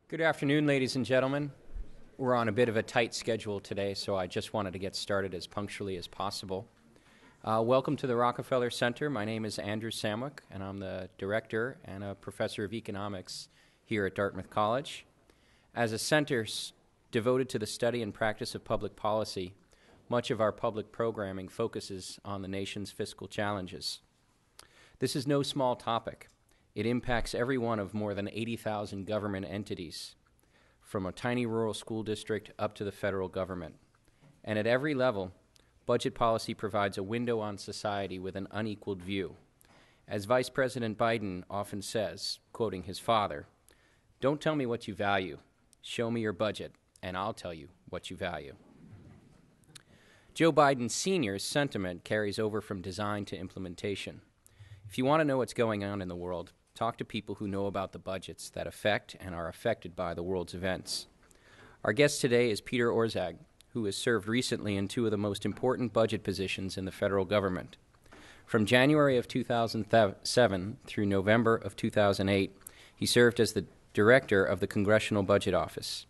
Good afternoon, ladies and gentlemen. We're on a bit of a tight schedule today, so I just wanted to get started as punctually as possible. Welcome to the Rockefeller Center. My name is Andrew Samwick, and I'm the director and a professor of economics here at Dartmouth College. As a center devoted to the study and practice of public policy, much of our public programming focuses on the nation's fiscal challenges. This is no small topic. It impacts every one of more than 80,000 government entities, from a tiny rural school district up to the federal government. And at every level, budget policy provides a window on society with an unequaled view. As Vice President Biden often says, quoting his father, "Don't tell me what you value. Show me your budget, and I'll tell you what you value." Joe Biden Sr.'s sentiment carries over from design to implementation. If you want to know what's going on in the world, talk to people who know about the budgets that affect and are affected by the world's events. Our guest today is Peter Orszag, who has served recently in two of the most important budget positions in the federal government. From January of 2007 through November of 2008, he served as the director of the Congressional Budget Office.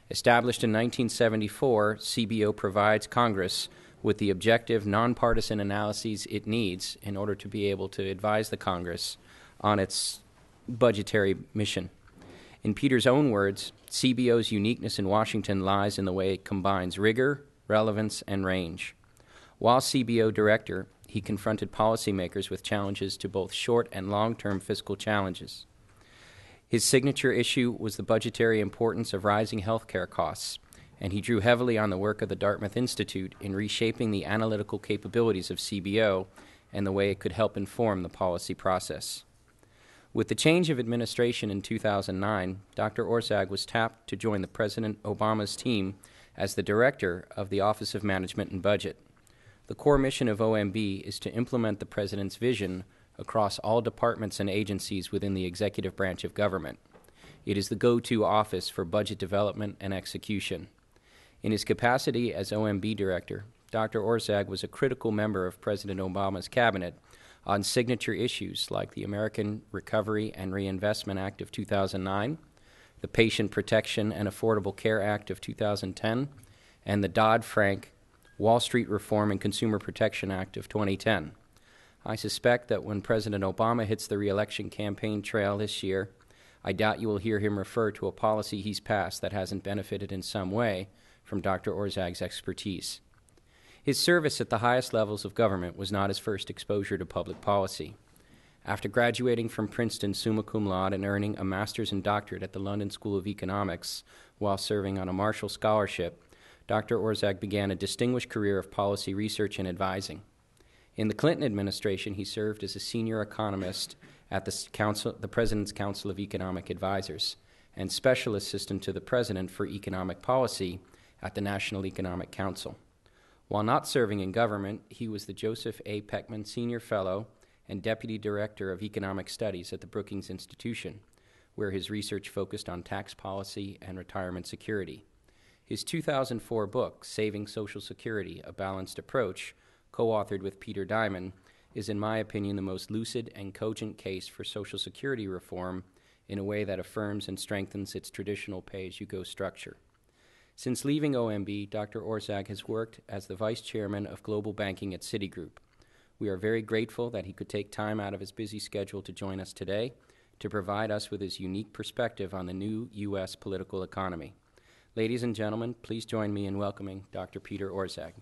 Established in 1974, CBO provides Congress with the objective, nonpartisan analyses it needs in order to be able to advise the Congress on its budgetary mission. In Peter's own words, CBO's uniqueness in Washington lies in the way it combines rigor, relevance, and range. While CBO director, he confronted policymakers with challenges to both short and long-term fiscal challenges. His signature issue was the budgetary importance of rising health care costs, and he drew heavily on the work of the Dartmouth Institute in reshaping the analytical capabilities of CBO and the way it could help inform the policy process. With the change of administration in 2009, Dr. Orszag was tapped to join the President Obama's team as the director of the Office of Management and Budget. The core mission of OMB is to implement the President's vision across all departments and agencies within the executive branch of government. It is the go-to office for budget development and execution. In his capacity as OMB director, Dr. Orszag was a critical member of President Obama's cabinet on signature issues like the American Recovery and Reinvestment Act of 2009, the Patient Protection and Affordable Care Act of 2010, and the Dodd-Frank Wall Street Reform and Consumer Protection Act of 2010. I suspect that when President Obama hits the re-election campaign trail this year, I doubt you will hear him refer to a policy he's passed that hasn't benefited in some way from Dr. Orszag's expertise. His service at the highest levels of government was not his first exposure to public policy. After graduating from Princeton summa cum laude and earning a master's and doctorate at the London School of Economics while serving on a Marshall Scholarship, Dr. Orszag began a distinguished career of policy research and advising. In the Clinton administration, he served as a senior economist at the President's Council of Economic Advisors and special assistant to the President for Economic Policy at the National Economic Council. While not serving in government, he was the Joseph A. Pechman Senior Fellow and Deputy Director of Economic Studies at the Brookings Institution, where his research focused on tax policy and retirement security. His 2004 book, Saving Social Security, A Balanced Approach, co-authored with Peter Diamond, is in my opinion the most lucid and cogent case for Social Security reform in a way that affirms and strengthens its traditional pay-as-you-go structure. Since leaving OMB, Dr. Orszag has worked as the Vice Chairman of Global Banking at Citigroup. We are very grateful that he could take time out of his busy schedule to join us today to provide us with his unique perspective on the new U.S. political economy. Ladies and gentlemen, please join me in welcoming Dr. Peter Orszag.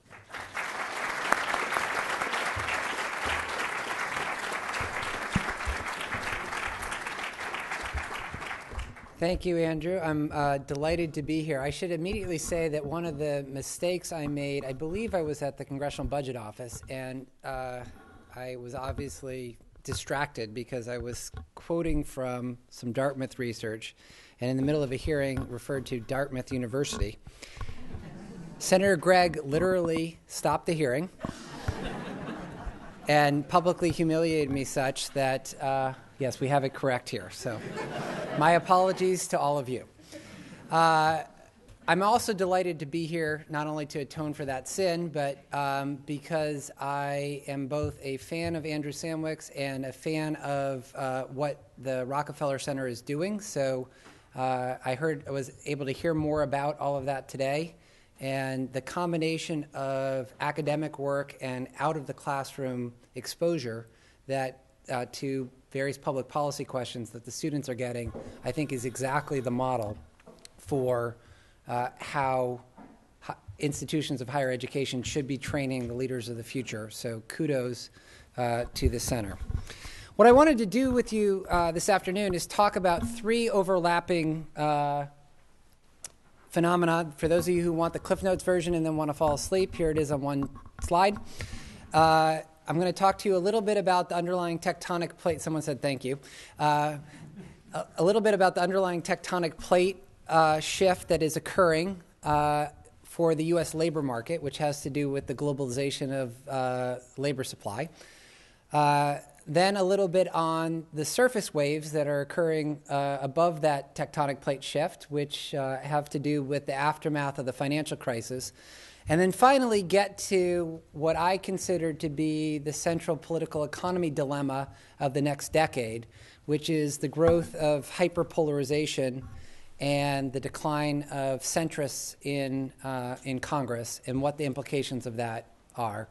Thank you, Andrew. I'm delighted to be here. I should immediately say that one of the mistakes I made, I believe I was at the Congressional Budget Office, and I was obviously distracted because I was quoting from some Dartmouth research, and in the middle of a hearing referred to Dartmouth University. Senator Gregg literally stopped the hearing and publicly humiliated me such that, yes, we have it correct here. So my apologies to all of you. I'm also delighted to be here, not only to atone for that sin, but because I am both a fan of Andrew Samwick's and a fan of what the Rockefeller Center is doing. So I was able to hear more about all of that today, and the combination of academic work and out of the classroom exposure that to various public policy questions that the students are getting, I think is exactly the model for how institutions of higher education should be training the leaders of the future. So kudos to the center. What I wanted to do with you this afternoon is talk about three overlapping phenomena. For those of you who want the Cliff Notes version and then want to fall asleep, here it is on one slide. I'm going to talk to you a little bit about the underlying tectonic plate. Someone said thank you. A little bit about the underlying tectonic plate shift that is occurring for the U.S. labor market, which has to do with the globalization of labor supply. Then a little bit on the surface waves that are occurring above that tectonic plate shift, which have to do with the aftermath of the financial crisis. And then finally get to what I consider to be the central political economy dilemma of the next decade, which is the growth of hyperpolarization and the decline of centrists in Congress and what the implications of that are,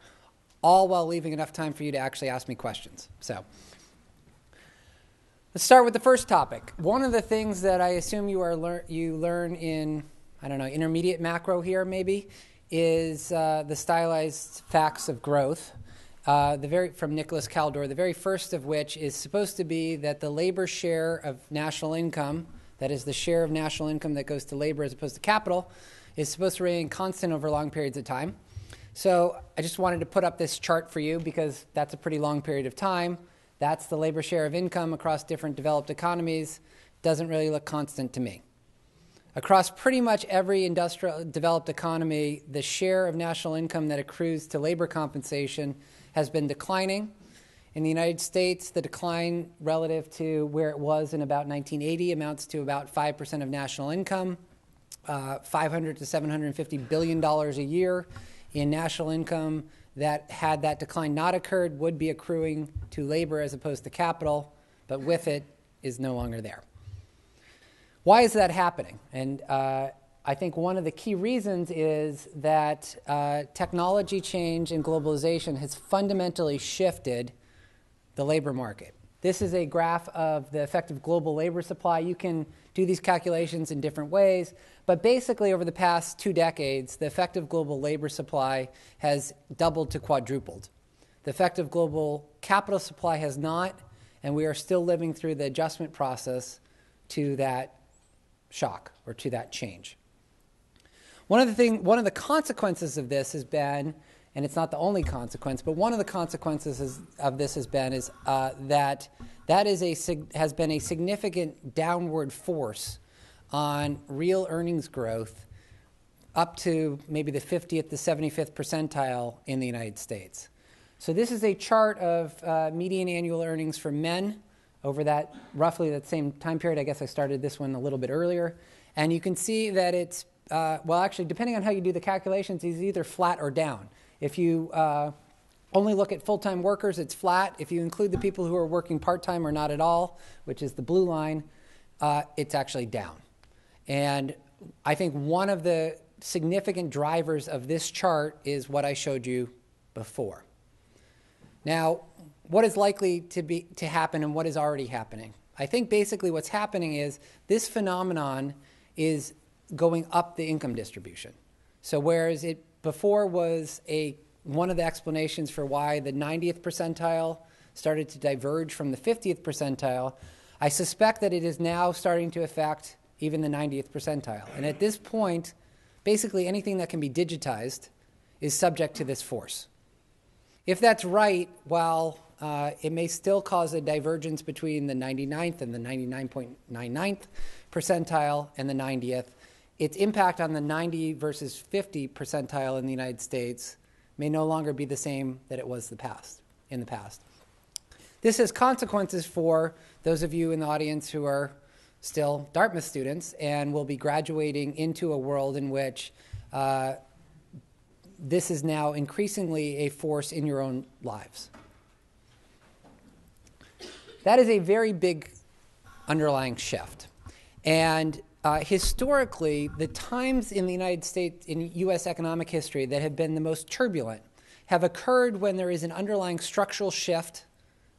all while leaving enough time for you to actually ask me questions. So let's start with the first topic. One of the things that I assume you learn in, intermediate macro here maybe, is the stylized facts of growth, from Nicholas Kaldor, the very first of which is supposed to be that the labor share of national income, that is the share of national income that goes to labor as opposed to capital, is supposed to remain constant over long periods of time. So I just wanted to put up this chart for you because that's a pretty long period of time. That's the labor share of income across different developed economies. Doesn't really look constant to me. Across pretty much every industrial developed economy, the share of national income that accrues to labor compensation has been declining. In the United States, the decline relative to where it was in about 1980 amounts to about 5% of national income, $500 to $750 billion a year in national income that, had that decline not occurred, would be accruing to labor as opposed to capital, but with it is no longer there. Why is that happening? And I think one of the key reasons is that technology change and globalization has fundamentally shifted the labor market. This is a graph of the effect of global labor supply. You can do these calculations in different ways, but basically over the past 2 decades, the effect of global labor supply has doubled to quadrupled. The effect of global capital supply has not, and we are still living through the adjustment process to that shock or to that change. One of the consequences of this has been, and it's not the only consequence, but one of the consequences of this has been that has been a significant downward force on real earnings growth up to maybe the 50th to 75th percentile in the United States. So this is a chart of median annual earnings for men over that roughly that same time period. I guess I started this one a little bit earlier. And you can see that it's, actually, depending on how you do the calculations, it's either flat or down. If you only look at full-time workers, it's flat. If you include the people who are working part-time or not at all, which is the blue line, it's actually down. And I think one of the significant drivers of this chart is what I showed you before. Now, what is likely to happen and what is already happening? I think basically what's happening is this phenomenon is going up the income distribution. So whereas it before was one of the explanations for why the 90th percentile started to diverge from the 50th percentile, I suspect that it is now starting to affect even the 90th percentile. And at this point, basically anything that can be digitized is subject to this force. If that's right, while it may still cause a divergence between the 99th and the 99.99th percentile and the 90th, its impact on the 90 versus 50 percentile in the United States may no longer be the same that it was in the past. This has consequences for those of you in the audience who are still Dartmouth students and will be graduating into a world in which this is now increasingly a force in your own lives. That is a very big underlying shift. And historically, the times in the United States, in U.S. economic history, that have been the most turbulent have occurred when there is an underlying structural shift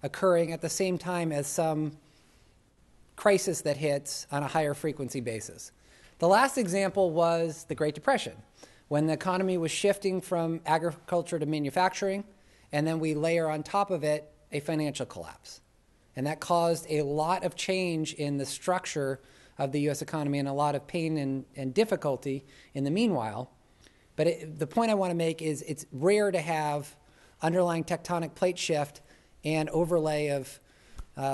occurring at the same time as some crisis that hits on a higher frequency basis. The last example was the Great Depression, when the economy was shifting from agriculture to manufacturing, and then we layer on top of it a financial collapse. And that caused a lot of change in the structure of the U.S. economy and a lot of pain and difficulty in the meanwhile. But the point I want to make is it's rare to have underlying tectonic plate shift and overlay of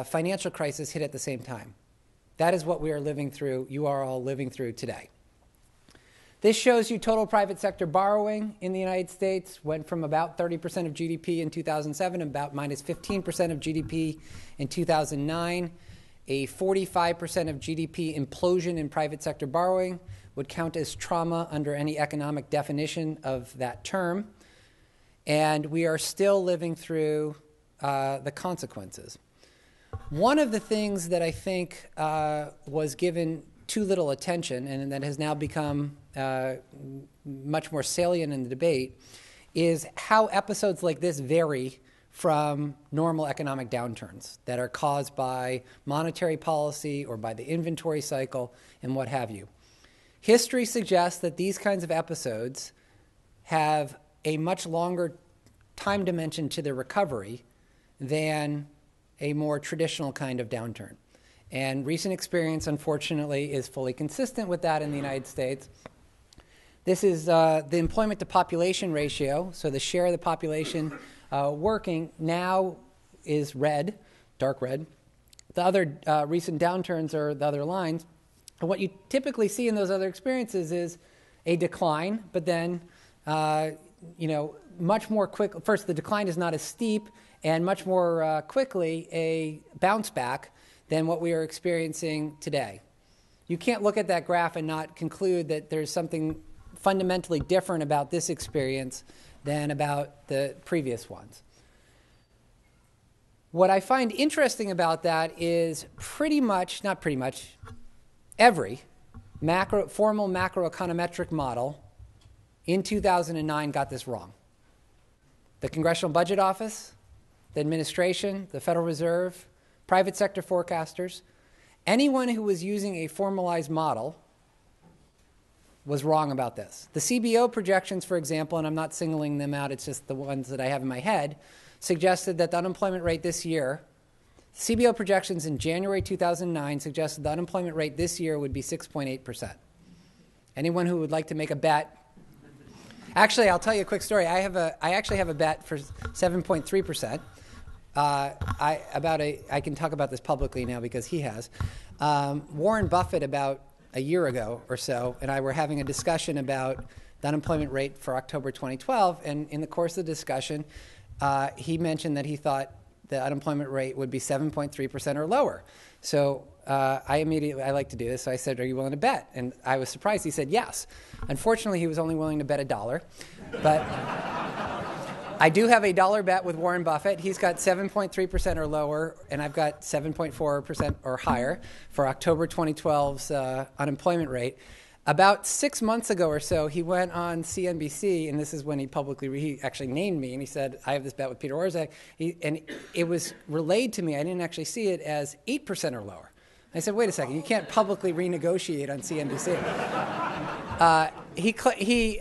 financial crisis hit at the same time. That is what we are living through, you are all living through today. This shows you total private sector borrowing in the United States went from about 30% of GDP in 2007 to about minus 15% of GDP in 2009. A 45% of GDP implosion in private sector borrowing would count as trauma under any economic definition of that term. And we are still living through the consequences. One of the things that I think was given too little attention and that has now become much more salient in the debate is how episodes like this vary from normal economic downturns that are caused by monetary policy or by the inventory cycle and what have you. History suggests that these kinds of episodes have a much longer time dimension to their recovery than a more traditional kind of downturn. And recent experience, unfortunately, is fully consistent with that in the United States. This is the employment to population ratio, so the share of the population working now is red, dark red. The other recent downturns are the other lines. And what you typically see in those other experiences is a decline, but then, much more quick. First, the decline is not as steep, and much more quickly a bounce back than what we are experiencing today. You can't look at that graph and not conclude that there's something fundamentally different about this experience than about the previous ones. What I find interesting about that is every formal macroeconometric model in 2009 got this wrong. The Congressional Budget Office, the administration, the Federal Reserve, private sector forecasters, anyone who was using a formalized model was wrong about this. The CBO projections, for example, and I'm not singling them out, it's just the ones that I have in my head, suggested that the unemployment rate this year, CBO projections in January 2009 suggested the unemployment rate this year would be 6.8%. Anyone who would like to make a bet? Actually, I'll tell you a quick story. I actually have a bet for 7.3%. I can talk about this publicly now because he has. Warren Buffett, about a year ago or so, and I were having a discussion about the unemployment rate for October 2012, and in the course of the discussion, he mentioned that he thought the unemployment rate would be 7.3% or lower. So I like to do this, so I said, "Are you willing to bet?" And I was surprised. He said yes. Unfortunately, he was only willing to bet $1, but I do have a dollar bet with Warren Buffett. He's got 7.3% or lower, and I've got 7.4% or higher for October 2012's unemployment rate. About 6 months ago or so, he went on CNBC, and this is when he actually named me, and he said, "I have this bet with Peter Orszag," and it was relayed to me, I didn't actually see it, as 8% or lower. I said, "Wait a second, you can't publicly renegotiate on CNBC."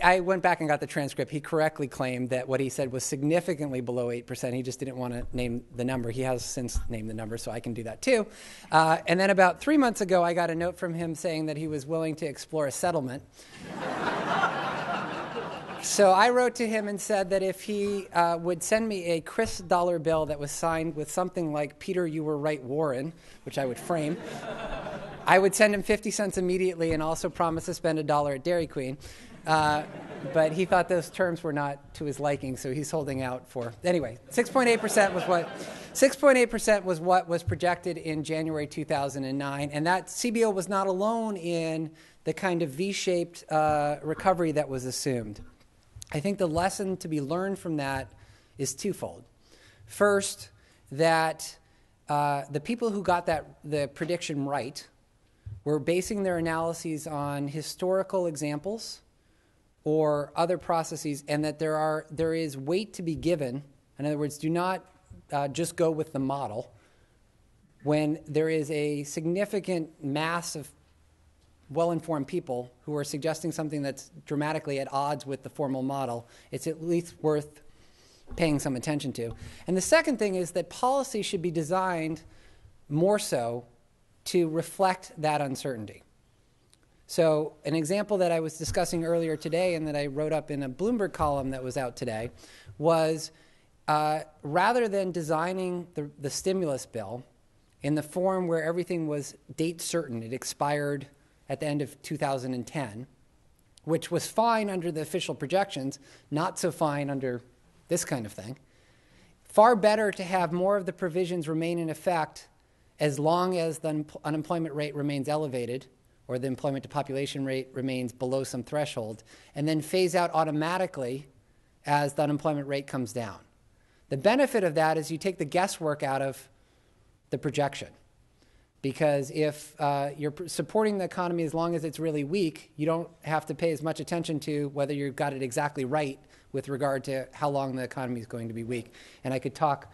I went back and got the transcript. He correctly claimed that what he said was significantly below 8%. He just didn't want to name the number. He has since named the number, so I can do that too. And then about 3 months ago, I got a note from him saying that he was willing to explore a settlement. So I wrote to him and said that if he would send me a crisp dollar bill that was signed with something like "Peter, you were right, Warren," which I would frame, I would send him 50 cents immediately and also promise to spend $1 at Dairy Queen. But he thought those terms were not to his liking, so he's holding out for. Anyway, 6.8% was what was projected in January 2009, and that CBO was not alone in the kind of V-shaped recovery that was assumed. I think the lesson to be learned from that is twofold. First, that the people who got the prediction right were basing their analyses on historical examples or other processes, and that there is weight to be given. In other words, do not just go with the model. When there is a significant mass of well-informed people who are suggesting something that's dramatically at odds with the formal model, it's at least worth paying some attention to. And the second thing is that policy should be designed more so to reflect that uncertainty. So an example that I was discussing earlier today and that I wrote up in a Bloomberg column that was out today was rather than designing the stimulus bill in the form where everything was date certain, it expired at the end of 2010, which was fine under the official projections, not so fine under this kind of thing. Far better to have more of the provisions remain in effect as long as the unemployment rate remains elevated or the employment to population rate remains below some threshold, and then phase out automatically as the unemployment rate comes down. The benefit of that is you take the guesswork out of the projection. Because if you're supporting the economy as long as it's really weak, you don't have to pay as much attention to whether you've got it exactly right with regard to how long the economy is going to be weak. And I could talk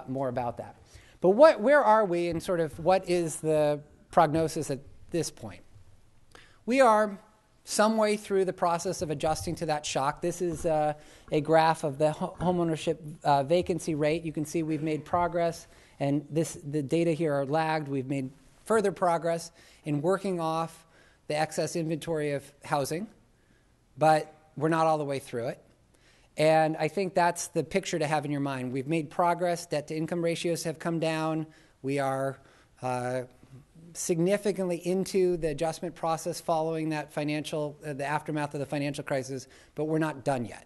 more about that. But where are we, and sort of what is the prognosis at this point? We are some way through the process of adjusting to that shock. This is a graph of the homeownership vacancy rate. You can see we've made progress. And the data here are lagged. We've made further progress in working off the excess inventory of housing, but we're not all the way through it. And I think that's the picture to have in your mind. We've made progress. Debt-to-income ratios have come down. We are significantly into the adjustment process following that the aftermath of the financial crisis, but we're not done yet.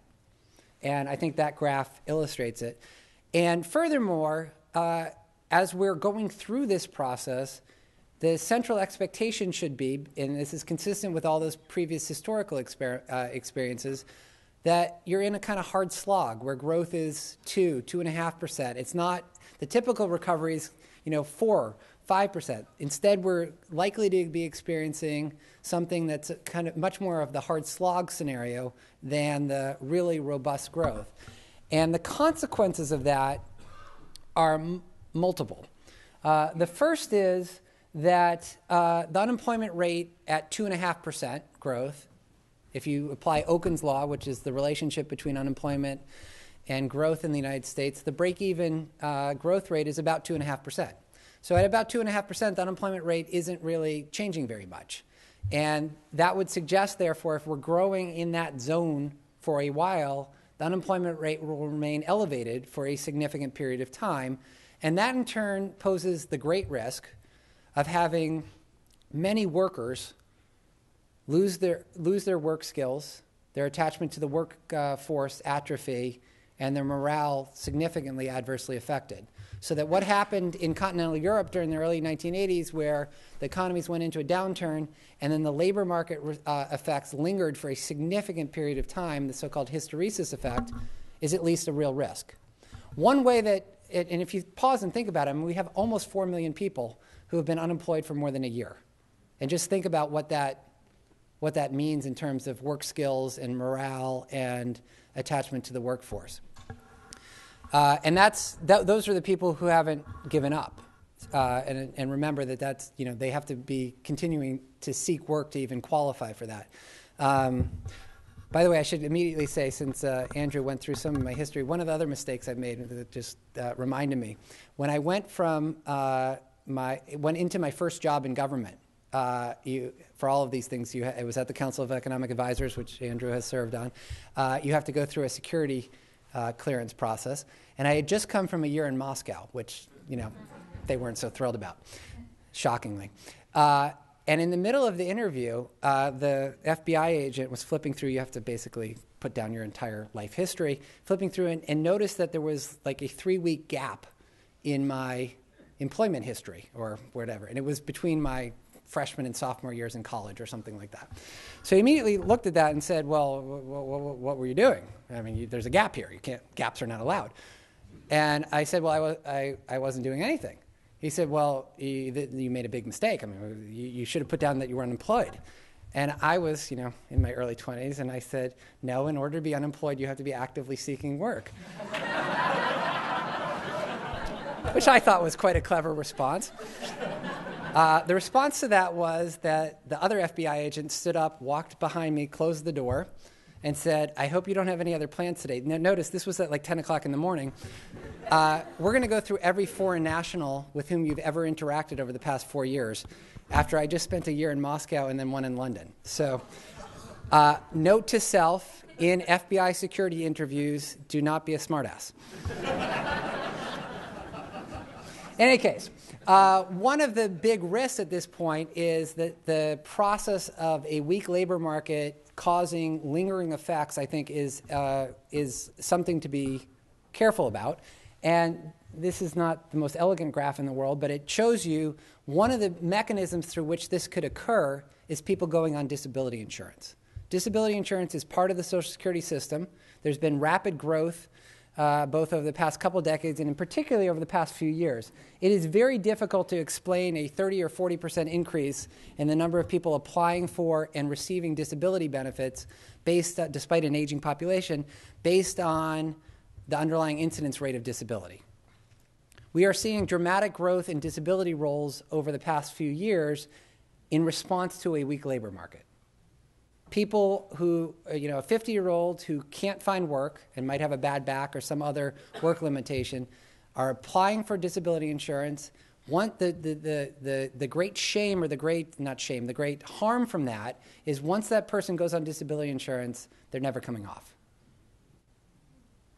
And I think that graph illustrates it. And furthermore, as we're going through this process, the central expectation should be, and this is consistent with all those previous historical experiences, that you're in a kind of hard slog where growth is 2.5%. It's not the typical recovery is 4, 5%. Instead, we're likely to be experiencing something that's kind of much more of the hard slog scenario than the really robust growth. And the consequences of that are multiple. The first is that the unemployment rate at 2.5% growth, if you apply Okun's law, which is the relationship between unemployment and growth in the United States, the break-even growth rate is about 2.5%. So at about 2.5%, the unemployment rate isn't really changing very much. And that would suggest, therefore, if we're growing in that zone for a while, the unemployment rate will remain elevated for a significant period of time. And that, in turn, poses the great risk of having many workers lose their work skills, their attachment to the workforce atrophy, and their morale significantly adversely affected. So that what happened in continental Europe during the early 1980s, where the economies went into a downturn and then the labor market effects lingered for a significant period of time, the so-called hysteresis effect, is at least a real risk. One way that, and if you pause and think about it, we have almost 4 million people who have been unemployed for more than a year. And just think about what that means in terms of work skills and morale and attachment to the workforce. And those are the people who haven't given up. And remember that's, they have to be continuing to seek work to even qualify for that. By the way, I should immediately say, since Andrew went through some of my history, one of the other mistakes I've made that just reminded me, when I went went into my first job in government, for all of these things, it was at the Council of Economic Advisors, which Andrew has served on. You have to go through a security clearance process. And I had just come from a year in Moscow, which, they weren't so thrilled about, shockingly. And in the middle of the interview, the FBI agent was flipping through. You have to basically put down your entire life history, flipping through and noticed that there was like a 3-week gap in my employment history or whatever. And it was between my freshman and sophomore years in college or something like that. So he immediately looked at that and said, well, what were you doing? I mean, there's a gap here. Gaps are not allowed. And I said, well, I wasn't doing anything. He said, well, you made a big mistake. I mean, you should have put down that you were unemployed. And I was, in my early 20s, and I said, no, in order to be unemployed, you have to be actively seeking work. Which I thought was quite a clever response. The response to that was that the other FBI agent stood up, walked behind me, closed the door, and said, I hope you don't have any other plans today. Now, notice, this was at like 10 o'clock in the morning. We're going to go through every foreign national with whom you've ever interacted over the past 4 years, after I just spent a year in Moscow and then one in London. So, note to self, in FBI security interviews, do not be a smartass. In any case, one of the big risks at this point is that the process of a weak labor market causing lingering effects, I think, is something to be careful about. And this is not the most elegant graph in the world, but it shows you one of the mechanisms through which this could occur is people going on disability insurance. Disability insurance is part of the Social Security system. There's been rapid growth both over the past couple decades and in particularly over the past few years. It is very difficult to explain a 30 or 40% increase in the number of people applying for and receiving disability benefits despite an aging population, based on the underlying incidence rate of disability. We are seeing dramatic growth in disability rolls over the past few years in response to a weak labor market. People who, a 50-year-old who can't find work and might have a bad back or some other work limitation are applying for disability insurance. The great shame, or the great harm from that is once that person goes on disability insurance, they're never coming off.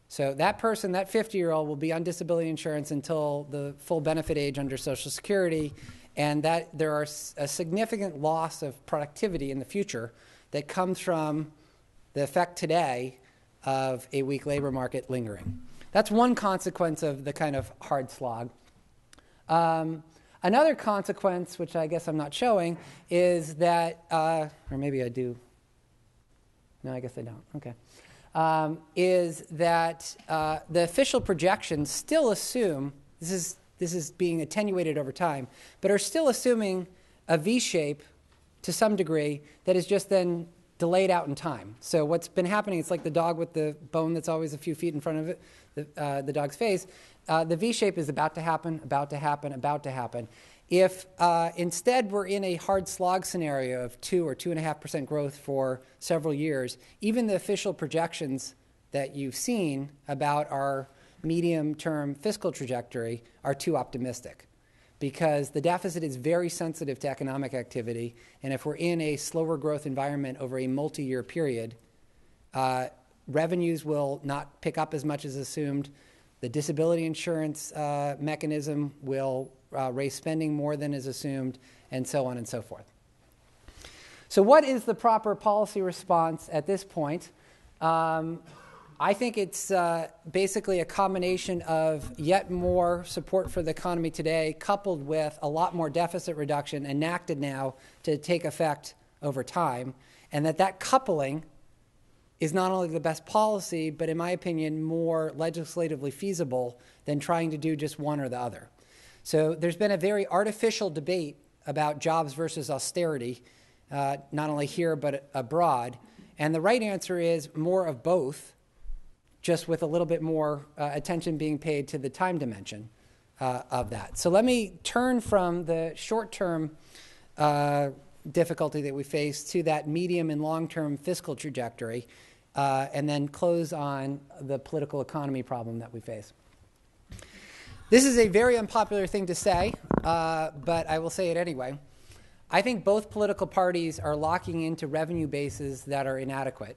So that person, that 50-year-old, will be on disability insurance until the full benefit age under Social Security, and that there are a significant loss of productivity in the future that comes from the effect today of a weak labor market lingering. That's one consequence of the kind of hard slog. Another consequence, which I guess I'm not showing, is that, or maybe I do. No, I guess I don't. Okay. Is that the official projections still assume, this is being attenuated over time, but are still assuming a V-shape to some degree that is just then delayed out in time. So what's been happening, it's like the dog with the bone that's always a few feet in front of it, the dog's face. The V-shape is about to happen, about to happen, about to happen. If instead we're in a hard slog scenario of 2 or 2.5% growth for several years, even the official projections that you've seen about our medium-term fiscal trajectory are too optimistic, because the deficit is very sensitive to economic activity, and if we're in a slower growth environment over a multi-year period, revenues will not pick up as much as assumed. The disability insurance mechanism will raise spending more than is assumed, and so on and so forth. So what is the proper policy response at this point? I think it's basically a combination of yet more support for the economy today, coupled with a lot more deficit reduction enacted now to take effect over time, and that coupling is not only the best policy, but in my opinion, more legislatively feasible than trying to do just one or the other. So there's been a very artificial debate about jobs versus austerity, not only here but abroad. And the right answer is more of both, just with a little bit more attention being paid to the time dimension of that. So let me turn from the short-term difficulty that we face to that medium and long-term fiscal trajectory, and then close on the political economy problem that we face. This is a very unpopular thing to say, but I will say it anyway. I think both political parties are locking into revenue bases that are inadequate.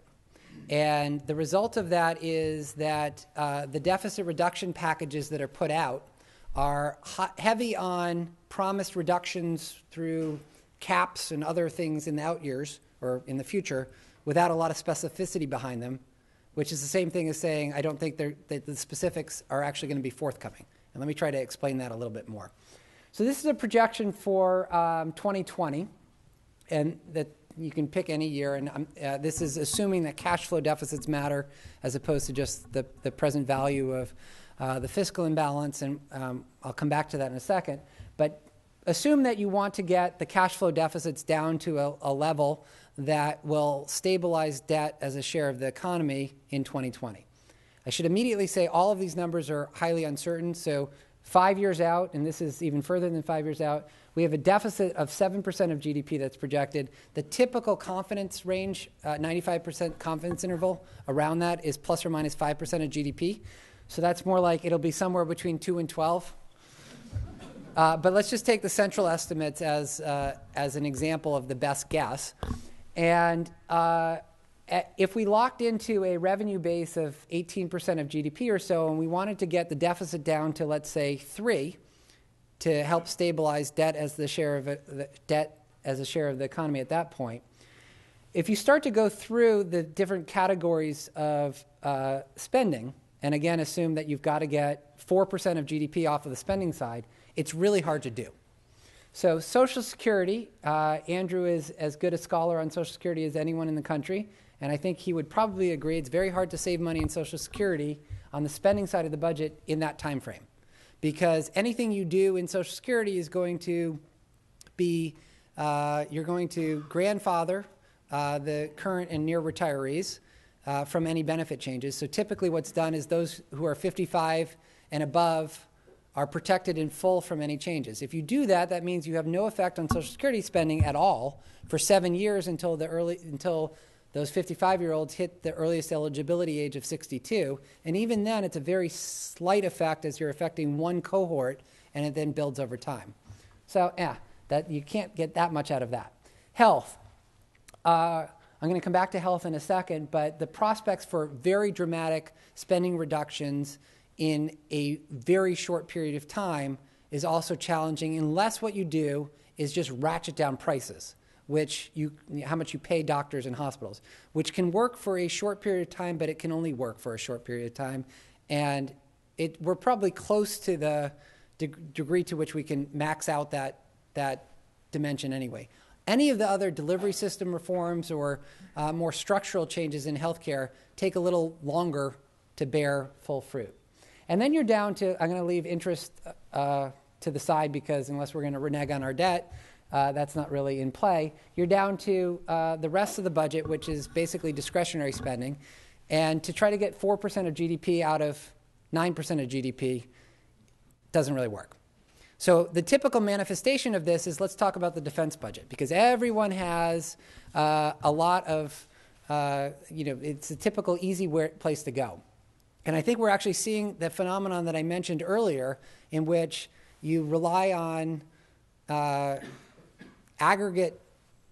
And the result of that is that the deficit reduction packages that are put out are heavy on promised reductions through caps and other things in the out years or in the future without a lot of specificity behind them, which is the same thing as saying I don't think that the specifics are actually going to be forthcoming. And let me try to explain that a little bit more. So this is a projection for 2020, and that you can pick any year, and this is assuming that cash flow deficits matter as opposed to just the present value of the fiscal imbalance, and I'll come back to that in a second. But assume that you want to get the cash flow deficits down to a level that will stabilize debt as a share of the economy in 2020. I should immediately say all of these numbers are highly uncertain. So 5 years out, and this is even further than 5 years out, we have a deficit of 7% of GDP that's projected. The typical confidence range, 95% confidence interval around that is plus or minus 5% of GDP. So that's more like it'll be somewhere between 2 and 12. But let's just take the central estimates as an example of the best guess. And if we locked into a revenue base of 18% of GDP or so, and we wanted to get the deficit down to, let's say, 3, to help stabilize debt as the share of the economy at that point, if you start to go through the different categories of spending, and again assume that you've got to get 4% of GDP off of the spending side, it's really hard to do. So Social Security, Andrew is as good a scholar on Social Security as anyone in the country, and I think he would probably agree it's very hard to save money in Social Security on the spending side of the budget in that time frame. Because anything you do in Social Security is going to be, you're going to grandfather the current and near retirees from any benefit changes. So typically what's done is those who are 55 and above are protected in full from any changes. If you do that, that means you have no effect on Social Security spending at all for 7 years until those 55-year-olds hit the earliest eligibility age of 62. And even then, it's a very slight effect as you're affecting one cohort, and it then builds over time. So that you can't get that much out of that. Health. I'm going to come back to health in a second, but the prospects for very dramatic spending reductions in a very short period of time is also challenging unless what you do is just ratchet down prices, how much you pay doctors and hospitals, which can work for a short period of time, but it can only work for a short period of time. And we're probably close to the degree to which we can max out that dimension anyway. Any of the other delivery system reforms or more structural changes in healthcare take a little longer to bear full fruit. And then you're down to, I'm going to leave interest to the side because unless we're going to renege on our debt, that's not really in play. You're down to the rest of the budget, which is basically discretionary spending. And to try to get 4% of GDP out of 9% of GDP doesn't really work. So the typical manifestation of this is, let's talk about the defense budget, because everyone has a lot of, it's a typical easy place to go. And I think we're actually seeing the phenomenon that I mentioned earlier, in which you rely on aggregate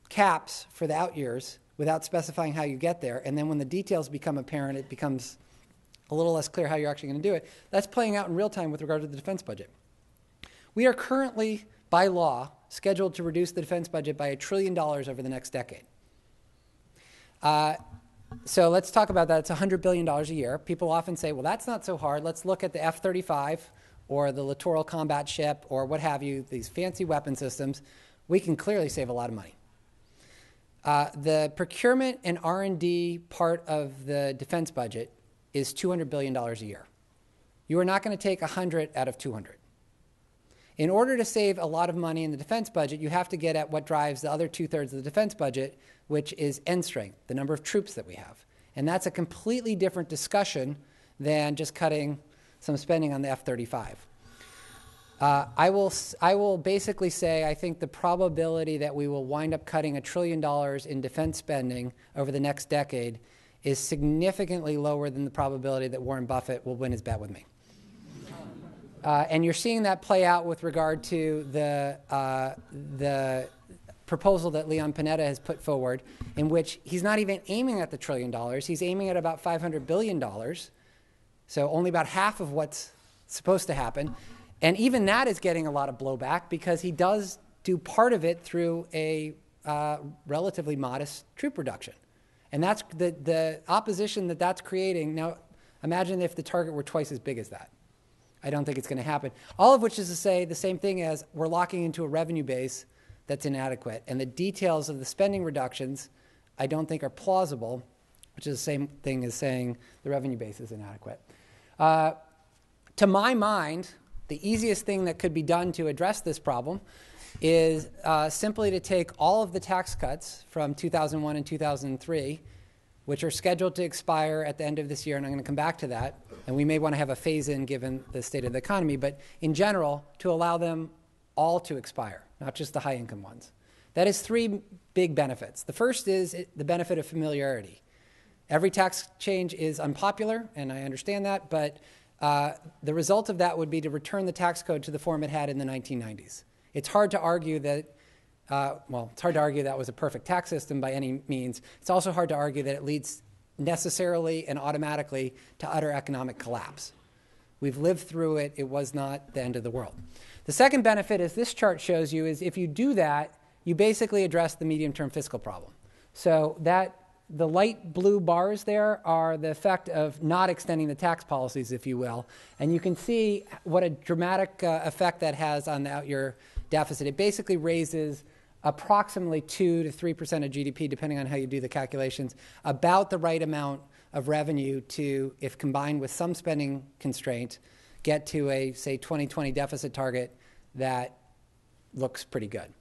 caps for the out years without specifying how you get there. And then when the details become apparent, it becomes a little less clear how you're actually going to do it. That's playing out in real time with regard to the defense budget. We are currently, by law, scheduled to reduce the defense budget by $1 trillion over the next decade. So let's talk about that. It's $100 billion a year. People often say, well, that's not so hard. Let's look at the F-35 or the littoral combat ship or what have you, these fancy weapon systems. We can clearly save a lot of money. The procurement and R&D part of the defense budget is $200 billion a year. You are not going to take 100 out of 200. In order to save a lot of money in the defense budget, you have to get at what drives the other 2/3 of the defense budget, which is end strength, the number of troops that we have. And that's a completely different discussion than just cutting some spending on the F-35. I will basically say I think the probability that we will wind up cutting $1 trillion in defense spending over the next decade is significantly lower than the probability that Warren Buffett will win his bet with me. And you're seeing that play out with regard to the proposal that Leon Panetta has put forward, in which he's not even aiming at the $1 trillion. He's aiming at about $500 billion, so only about half of what's supposed to happen. And even that is getting a lot of blowback because he does do part of it through a relatively modest troop reduction. And that's the opposition that's creating. Now, imagine if the target were twice as big as that. I don't think it's going to happen. All of which is to say the same thing as we're locking into a revenue base that's inadequate. And the details of the spending reductions I don't think are plausible, which is the same thing as saying the revenue base is inadequate. To my mind, The easiest thing that could be done to address this problem is simply to take all of the tax cuts from 2001 and 2003, which are scheduled to expire at the end of this year, and I'm going to come back to that, and we may want to have a phase-in given the state of the economy, but in general, to allow them all to expire, not just the high-income ones. That is three big benefits. The first is the benefit of familiarity. Every tax change is unpopular, and I understand that, but the result of that would be to return the tax code to the form it had in the 1990s. It's hard to argue that, it's hard to argue that was a perfect tax system by any means. It's also hard to argue that it leads necessarily and automatically to utter economic collapse. We've lived through it. It was not the end of the world. The second benefit, as this chart shows you, is if you do that, you basically address the medium-term fiscal problem. So the light blue bars there are the effect of not extending the tax policies, if you will. And you can see what a dramatic effect that has on the out-year deficit. It basically raises approximately 2 to 3% of GDP, depending on how you do the calculations, about the right amount of revenue to, if combined with some spending constraint, get to a, say, 2020 deficit target that looks pretty good.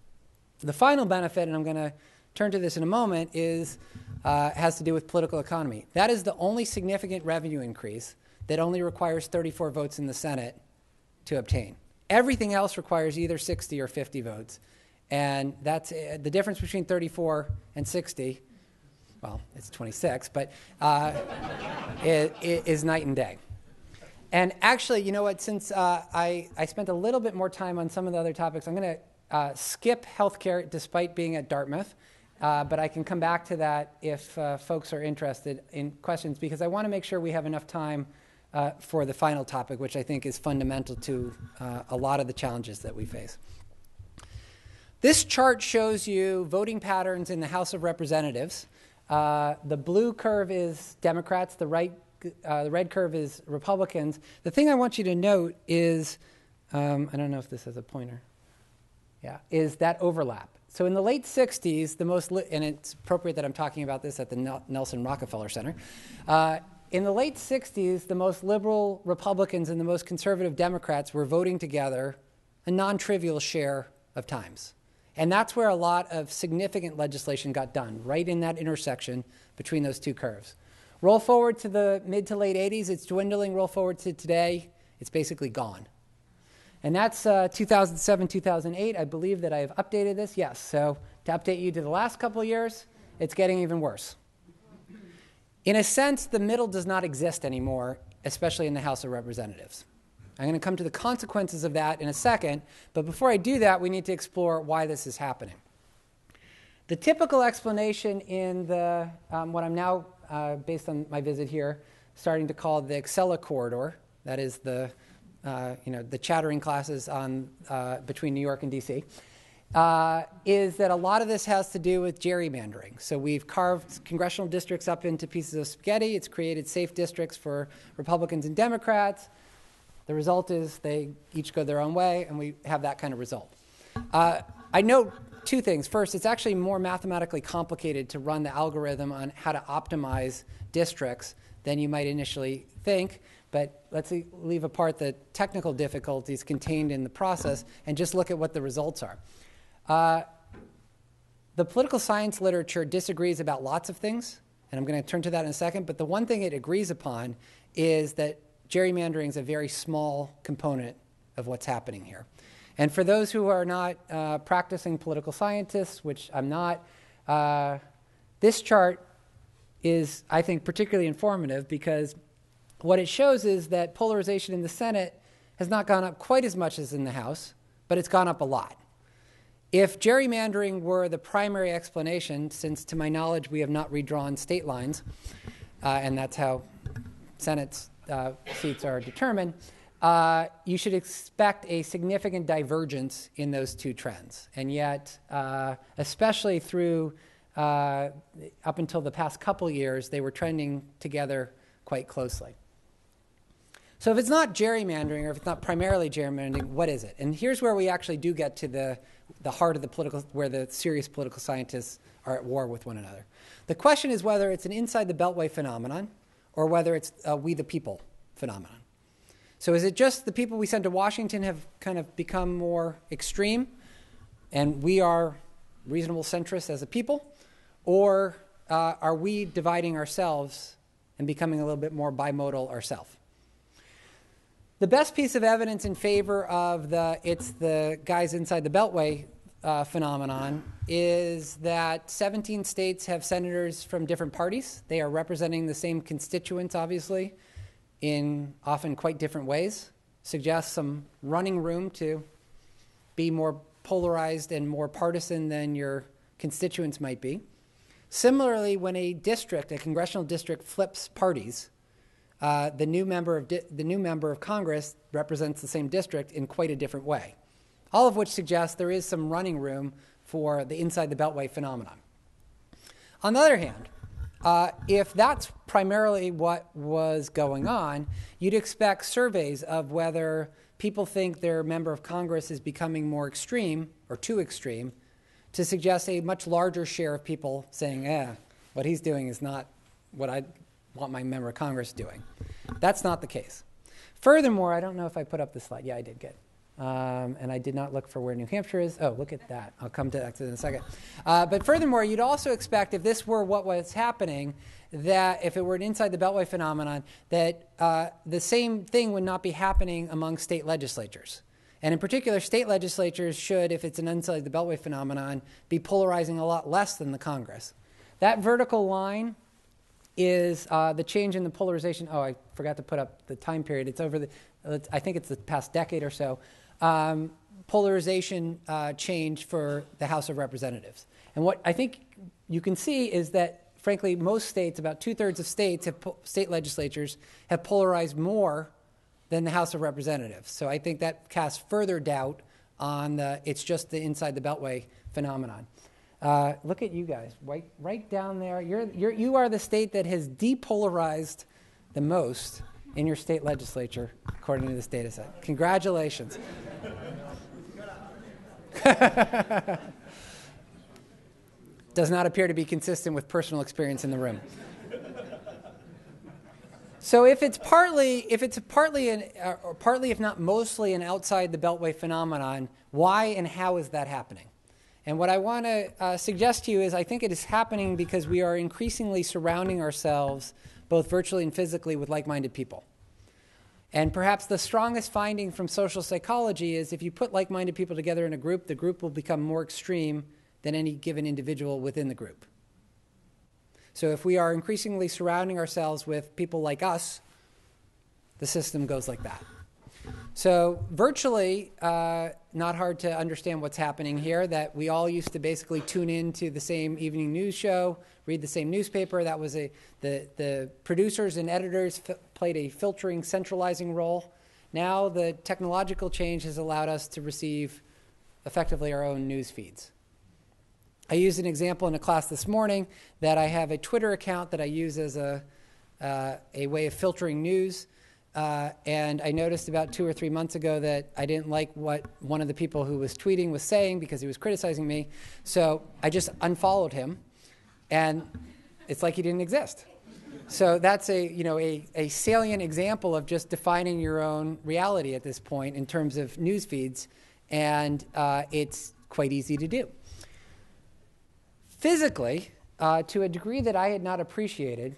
The final benefit, and I'm going to turn to this in a moment, has to do with political economy. That is the only significant revenue increase that only requires 34 votes in the Senate to obtain. Everything else requires either 60 or 50 votes. And that's the difference between 34 and 60. Well, it's 26, but is night and day. And actually, you know what, since I spent a little bit more time on some of the other topics, I'm going to skip healthcare despite being at Dartmouth. But I can come back to that if folks are interested in questions, because I want to make sure we have enough time for the final topic, which I think is fundamental to a lot of the challenges that we face. This chart shows you voting patterns in the House of Representatives. The blue curve is Democrats, the red curve is Republicans. The thing I want you to note is, I don't know if this has a pointer, is that overlap. So in the late 60s, and it's appropriate that I'm talking about this at the Nelson Rockefeller Center, in the late 60s, the most liberal Republicans and the most conservative Democrats were voting together a non-trivial share of times. And that's where a lot of significant legislation got done, right in that intersection between those two curves. Roll forward to the mid to late 80s, it's dwindling. Roll forward to today, it's basically gone. And that's 2007, 2008. I believe that I have updated this. Yes, so to update you to the last couple of years, it's getting even worse. In a sense, the middle does not exist anymore, especially in the House of Representatives. I'm going to come to the consequences of that in a second, but before I do that, we need to explore why this is happening. The typical explanation in the what I'm now, based on my visit here, starting to call the Excella corridor, that is the chattering classes on between New York and D.C., is that a lot of this has to do with gerrymandering. So we've carved congressional districts up into pieces of spaghetti. It's created safe districts for Republicans and Democrats. The result is they each go their own way, and we have that kind of result. I note two things. First, it's actually more mathematically complicated to run the algorithm on how to optimize districts than you might initially think. But let's leave apart the technical difficulties contained in the process and just look at what the results are. The political science literature disagrees about lots of things, and I'm going to turn to that in a second. But the one thing it agrees upon is that gerrymandering is a very small component of what's happening here. And for those who are not practicing political scientists, which I'm not, this chart is, I think, particularly informative because what it shows is that polarization in the Senate has not gone up quite as much as in the House, but it's gone up a lot. If gerrymandering were the primary explanation, since to my knowledge we have not redrawn state lines, and that's how Senate's seats are determined, you should expect a significant divergence in those two trends. And yet, especially through up until the past couple years, they were trending together quite closely. So if it's not gerrymandering, or if it's not primarily gerrymandering, what is it? And here's where we actually do get to the heart of the political, where the serious political scientists are at war with one another. The question is whether it's an inside the Beltway phenomenon, or whether it's a we the people phenomenon. So is it just the people we send to Washington have kind of become more extreme, and we are reasonable centrists as a people, or are we dividing ourselves and becoming a little bit more bimodal ourselves? The best piece of evidence in favor of it's the guys inside the Beltway phenomenon is that 17 states have senators from different parties. They are representing the same constituents, obviously, in often quite different ways. Suggests some running room to be more polarized and more partisan than your constituents might be. Similarly, when a congressional district flips parties, the new member of Congress represents the same district in quite a different way. All of which suggests there is some running room for the inside the Beltway phenomenon. On the other hand, if that's primarily what was going on, you'd expect surveys of whether people think their member of Congress is becoming more extreme or too extreme to suggest a much larger share of people saying, what he's doing is not what I want my member of Congress doing. That's not the case. Furthermore, I don't know if I put up the slide. Yeah, I did, good. And I did not look for where New Hampshire is. Oh, look at that. I'll come to that in a second. But furthermore, you'd also expect, if this were what was happening, that if it were an inside the Beltway phenomenon, that the same thing would not be happening among state legislatures. And in particular, state legislatures should, if it's an inside the Beltway phenomenon, be polarizing a lot less than the Congress. That vertical line is the change in the polarization. Oh, I forgot to put up the time period. It's over I think it's the past decade or so. Polarization change for the House of Representatives. And what I think you can see is that, frankly, most states, about 2/3 of states, state legislatures, have polarized more than the House of Representatives. So I think that casts further doubt on it's just the inside the Beltway phenomenon. Look at you guys, right down there. You are the state that has depolarized the most in your state legislature, according to this data set. Congratulations. Does not appear to be consistent with personal experience in the room. So if it's partly, if not mostly, an outside the Beltway phenomenon, why and how is that happening? And what I want to suggest to you is I think it is happening because we are increasingly surrounding ourselves, both virtually and physically, with like-minded people. And perhaps the strongest finding from social psychology is if you put like-minded people together in a group, the group will become more extreme than any given individual within the group. So if we are increasingly surrounding ourselves with people like us, the system goes like that. So virtually, not hard to understand what's happening here, that we all used to basically tune in to the same evening news show, read the same newspaper. That was the producers and editors played a filtering, centralizing role. Now the technological change has allowed us to receive effectively our own news feeds. I used an example in a class this morning that I have a Twitter account that I use as a way of filtering news. And I noticed about 2 or 3 months ago that I didn't like what one of the people who was tweeting was saying because he was criticizing me. So I just unfollowed him, and it's like he didn't exist. So that's a salient example of just defining your own reality at this point in terms of news feeds, and it's quite easy to do. Physically, to a degree that I had not appreciated,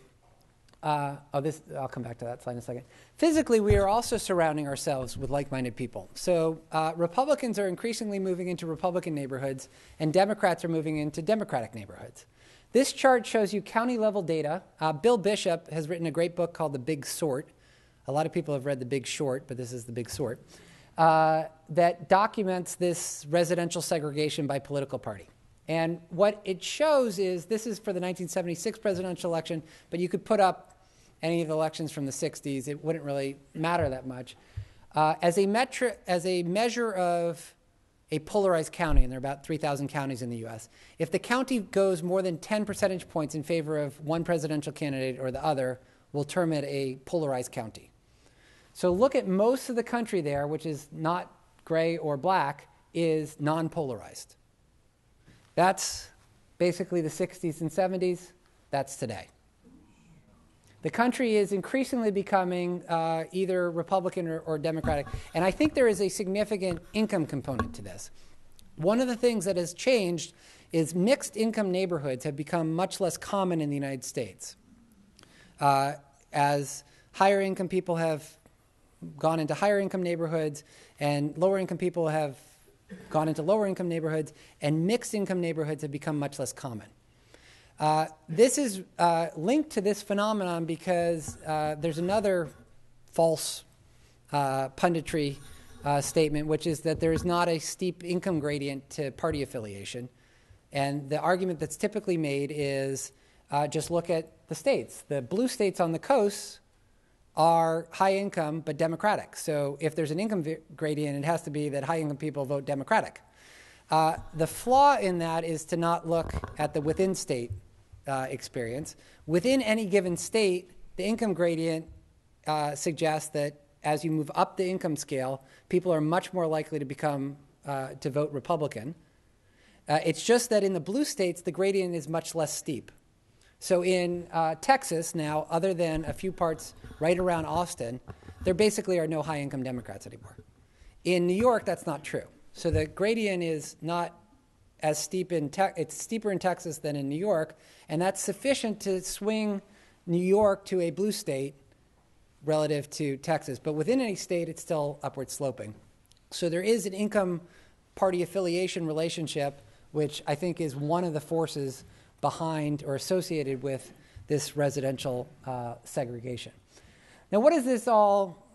I'll come back to that slide in a second. Physically, we are also surrounding ourselves with like-minded people. So Republicans are increasingly moving into Republican neighborhoods, and Democrats are moving into Democratic neighborhoods. This chart shows you county-level data. Bill Bishop has written a great book called The Big Sort. A lot of people have read The Big Short, but this is The Big Sort, that documents this residential segregation by political party. And what it shows is, this is for the 1976 presidential election, but you could put up any of the elections from the 60s. It wouldn't really matter that much. As a measure of a polarized county, and there are about 3,000 counties in the U.S., if the county goes more than 10 percentage points in favor of one presidential candidate or the other, we'll term it a polarized county. So look at most of the country there, which is not gray or black, is non-polarized. That's basically the 60s and 70s. That's today. The country is increasingly becoming either Republican or Democratic. And I think there is a significant income component to this. One of the things that has changed is mixed income neighborhoods have become much less common in the United States. As higher income people have gone into higher income neighborhoods and lower income people have gone into lower income neighborhoods, and mixed income neighborhoods have become much less common. This is linked to this phenomenon because there's another false punditry statement, which is that there is not a steep income gradient to party affiliation. And the argument that's typically made is just look at the states. The blue states on the coast are high income but Democratic. So if there's an income gradient, it has to be that high income people vote Democratic. The flaw in that is to not look at the within state experience. Within any given state, the income gradient suggests that as you move up the income scale, people are much more likely to become to vote Republican. It's just that in the blue states, the gradient is much less steep. So in Texas now, other than a few parts right around Austin, there basically are no high-income Democrats anymore. In New York, that's not true. So the gradient is not as steep it's steeper in Texas than in New York, and that's sufficient to swing New York to a blue state relative to Texas. But within any state, it's still upward sloping. So there is an income party affiliation relationship, which I think is one of the forces behind or associated with this residential segregation. Now, what is this all,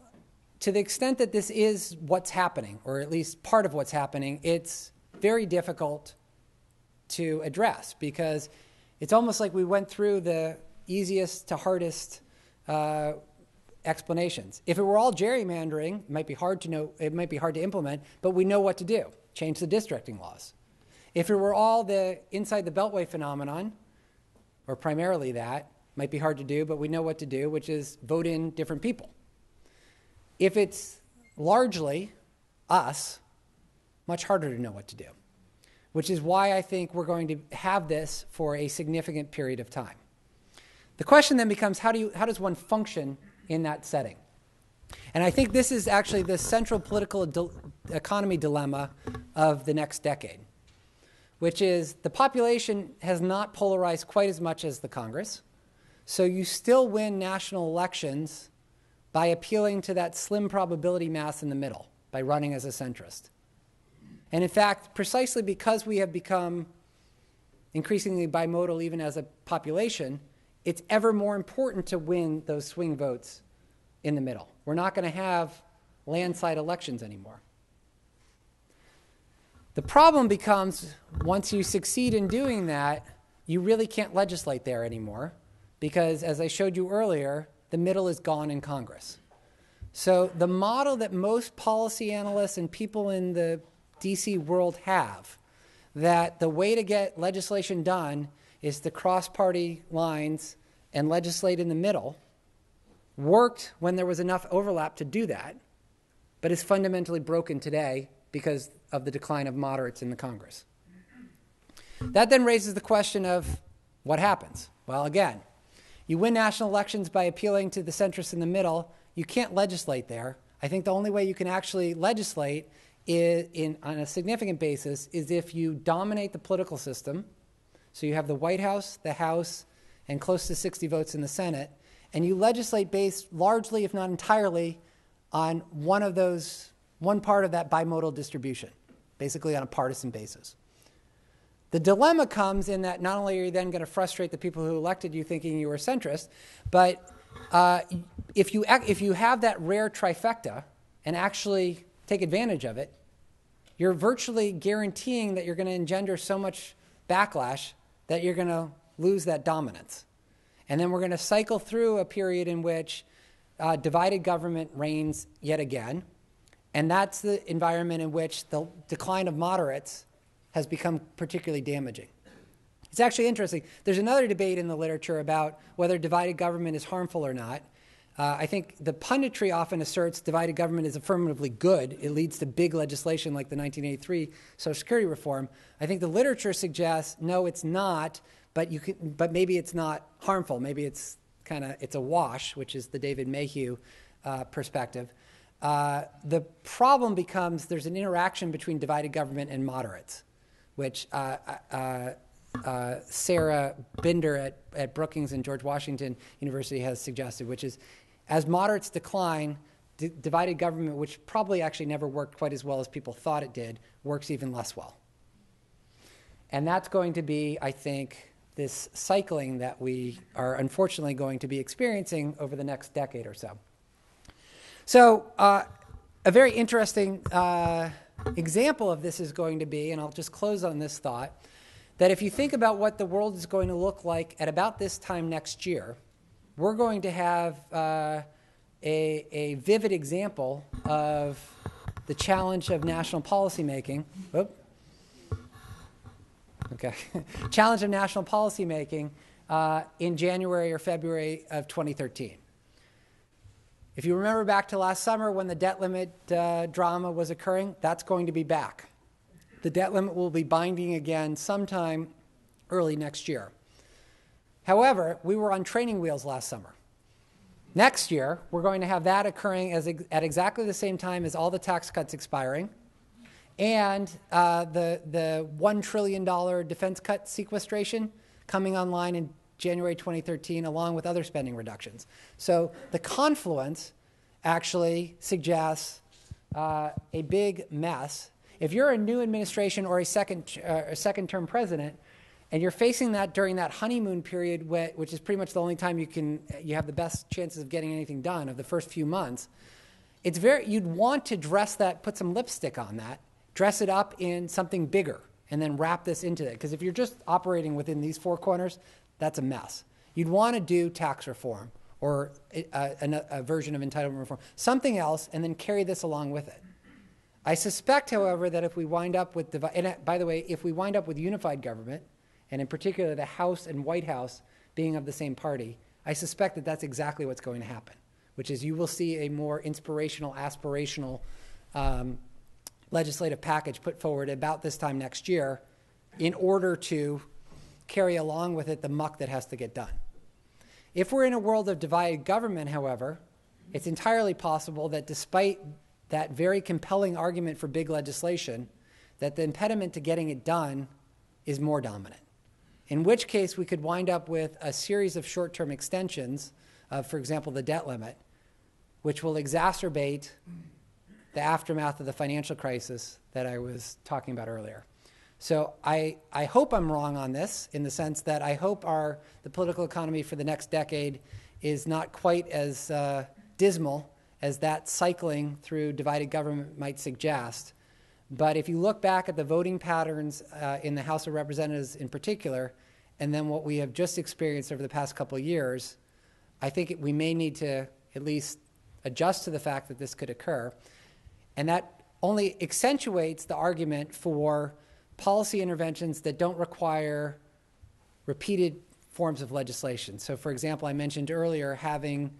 to the extent that this is what's happening, or at least part of what's happening, it's very difficult to address because it's almost like we went through the easiest to hardest explanations. If it were all gerrymandering, it might be hard to implement, but we know what to do. Change the districting laws. If it were all the inside the beltway phenomenon, or primarily that, might be hard to do, but we know what to do, which is vote in different people. If it's largely us, much harder to know what to do, which is why I think we're going to have this for a significant period of time. The question then becomes, how does one function in that setting? And I think this is actually the central political economy dilemma of the next decade, which is the population has not polarized quite as much as the Congress. So you still win national elections by appealing to that slim probability mass in the middle, by running as a centrist. And in fact, precisely because we have become increasingly bimodal even as a population, it's ever more important to win those swing votes in the middle. We're not going to have landslide elections anymore. The problem becomes, once you succeed in doing that, you really can't legislate there anymore because, as I showed you earlier, the middle is gone in Congress. So the model that most policy analysts and people in the DC world have, that the way to get legislation done is to cross party lines and legislate in the middle, worked when there was enough overlap to do that, but is fundamentally broken today because of the decline of moderates in the Congress. That then raises the question of what happens? Well, again, you win national elections by appealing to the centrists in the middle. You can't legislate there. I think the only way you can actually legislate on a significant basis is if you dominate the political system. So you have the White House, the House, and close to 60 votes in the Senate, and you legislate based largely, if not entirely, on one part of that bimodal distribution, basically on a partisan basis. The dilemma comes in that not only are you then going to frustrate the people who elected you thinking you were centrist, but if you have that rare trifecta and actually take advantage of it, you're virtually guaranteeing that you're going to engender so much backlash that you're going to lose that dominance. And then we're going to cycle through a period in which divided government reigns yet again. And that's the environment in which the decline of moderates has become particularly damaging. It's actually interesting. There's another debate in the literature about whether divided government is harmful or not. I think the punditry often asserts divided government is affirmatively good. It leads to big legislation like the 1983 Social Security reform. I think the literature suggests, no, it's not, but maybe it's not harmful. Maybe it's it's a wash, which is the David Mayhew perspective. The problem becomes there's an interaction between divided government and moderates, which Sarah Binder at Brookings and George Washington University has suggested, which is as moderates decline, divided government, which probably actually never worked quite as well as people thought it did, works even less well. And that's going to be, I think, this cycling that we are unfortunately going to be experiencing over the next decade or so. So a very interesting example of this is going to be, and I'll just close on this thought, that if you think about what the world is going to look like at about this time next year, we're going to have a vivid example of the challenge of national policymaking. Challenge of national policymaking in January or February of 2013. If you remember back to last summer when the debt limit drama was occurring, that's going to be back. The debt limit will be binding again sometime early next year. However, we were on training wheels last summer. Next year, we're going to have that occurring at exactly the same time as all the tax cuts expiring and the $1 trillion defense cut sequestration coming online in January 2013, along with other spending reductions. So the confluence actually suggests a big mess. If you're a new administration or a second-term president, and you're facing that during that honeymoon period, which is pretty much the only time you have the best chances of getting anything done of the first few months, you'd want to dress that, put some lipstick on that, dress it up in something bigger, and then wrap this into it. Because if you're just operating within these four corners, that's a mess. You'd want to do tax reform or a version of entitlement reform, something else, and then carry this along with it. I suspect, however, that if we wind up with if we wind up with unified government, and in particular the House and White House being of the same party, I suspect that that's exactly what's going to happen, which is you will see a more inspirational, aspirational legislative package put forward about this time next year in order to carry along with it the muck that has to get done. If we're in a world of divided government, however, it's entirely possible that despite that very compelling argument for big legislation, that the impediment to getting it done is more dominant. In which case, we could wind up with a series of short-term extensions of, for example, the debt limit, which will exacerbate the aftermath of the financial crisis that I was talking about earlier. So I hope I'm wrong on this in the sense that I hope the political economy for the next decade is not quite as dismal as that cycling through divided government might suggest. But if you look back at the voting patterns in the House of Representatives in particular, and then what we have just experienced over the past couple of years, I think we may need to at least adjust to the fact that this could occur. And that only accentuates the argument for policy interventions that don't require repeated forms of legislation. So, for example, I mentioned earlier having